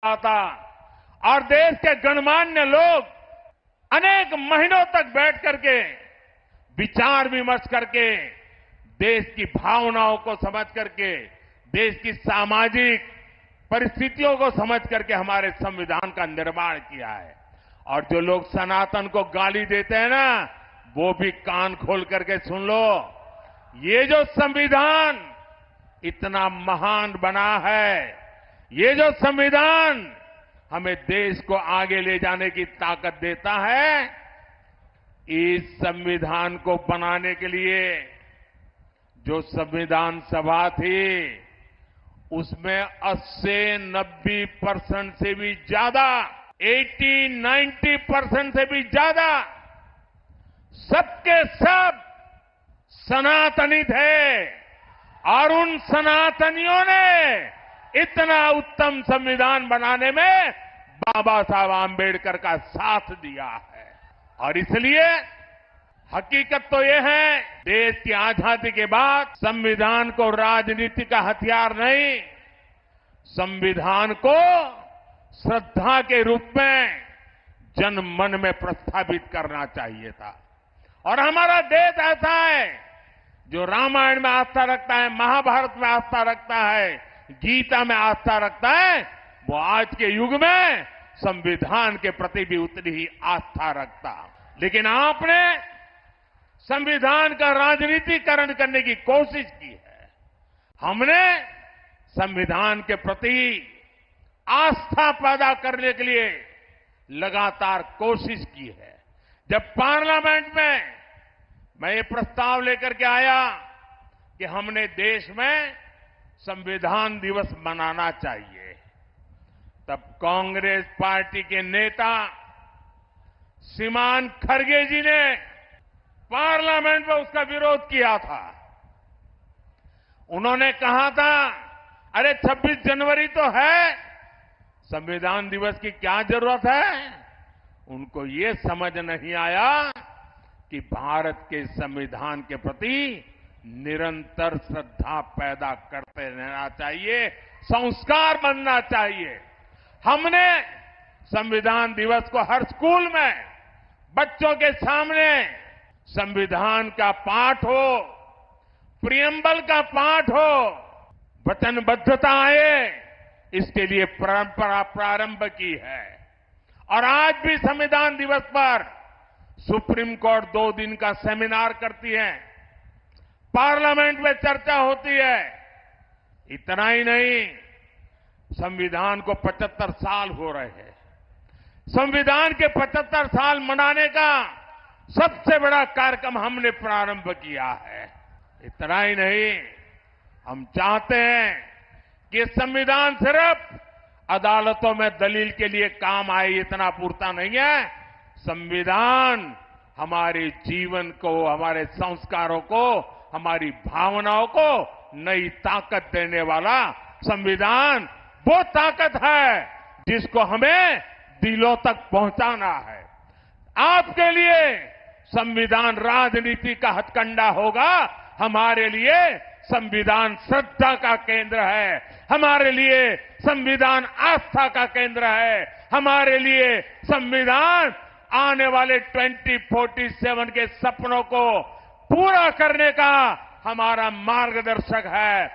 था और देश के गणमान्य लोग अनेक महीनों तक बैठ करके विचार विमर्श करके देश की भावनाओं को समझ करके देश की सामाजिक परिस्थितियों को समझ करके हमारे संविधान का निर्माण किया है। और जो लोग सनातन को गाली देते हैं ना, वो भी कान खोल करके सुन लो। ये जो संविधान इतना महान बना है, ये जो संविधान हमें देश को आगे ले जाने की ताकत देता है, इस संविधान को बनाने के लिए जो संविधान सभा थी, उसमें 80-90% से भी ज्यादा, 80-90% से भी ज्यादा सबके सब सनातनी थे। और उन सनातनियों ने इतना उत्तम संविधान बनाने में बाबा साहब आंबेडकर का साथ दिया है। और इसलिए हकीकत तो यह है, देश की आजादी के बाद संविधान को राजनीति का हथियार नहीं, संविधान को श्रद्धा के रूप में जन मन में प्रस्थापित करना चाहिए था। और हमारा देश ऐसा है जो रामायण में आस्था रखता है, महाभारत में आस्था रखता है, गीता में आस्था रखता है, वो आज के युग में संविधान के प्रति भी उतनी ही आस्था रखता। लेकिन आपने संविधान का राजनीतिकरण करने की कोशिश की है। हमने संविधान के प्रति आस्था पैदा करने के लिए लगातार कोशिश की है। जब पार्लियामेंट में मैं ये प्रस्ताव लेकर के आया कि हमने देश में संविधान दिवस मनाना चाहिए, तब कांग्रेस पार्टी के नेता श्रीमान खड़गे जी ने पार्लियामेंट में उसका विरोध किया था। उन्होंने कहा था, अरे 26 जनवरी तो है, संविधान दिवस की क्या जरूरत है। उनको ये समझ नहीं आया कि भारत के संविधान के प्रति निरंतर श्रद्धा पैदा करते रहना चाहिए, संस्कार बनना चाहिए। हमने संविधान दिवस को हर स्कूल में बच्चों के सामने संविधान का पाठ हो, प्रियम्बल का पाठ हो, वचनबद्धता आए, इसके लिए परंपरा प्रारंभ की है। और आज भी संविधान दिवस पर सुप्रीम कोर्ट 2 दिन का सेमिनार करती है, पार्लियामेंट में चर्चा होती है। इतना ही नहीं, संविधान को 75 साल हो रहे हैं। संविधान के 75 साल मनाने का सबसे बड़ा कार्यक्रम हमने प्रारंभ किया है। इतना ही नहीं, हम चाहते हैं कि संविधान सिर्फ अदालतों में दलील के लिए काम आए, इतना पूरता नहीं है। संविधान हमारे जीवन को, हमारे संस्कारों को, हमारी भावनाओं को नई ताकत देने वाला संविधान वो ताकत है जिसको हमें दिलों तक पहुंचाना है। आपके लिए संविधान राजनीति का हथकंडा होगा, हमारे लिए संविधान श्रद्धा का केंद्र है, हमारे लिए संविधान आस्था का केंद्र है, हमारे लिए संविधान आने वाले 2047 के सपनों को पूरा करने का हमारा मार्गदर्शक है।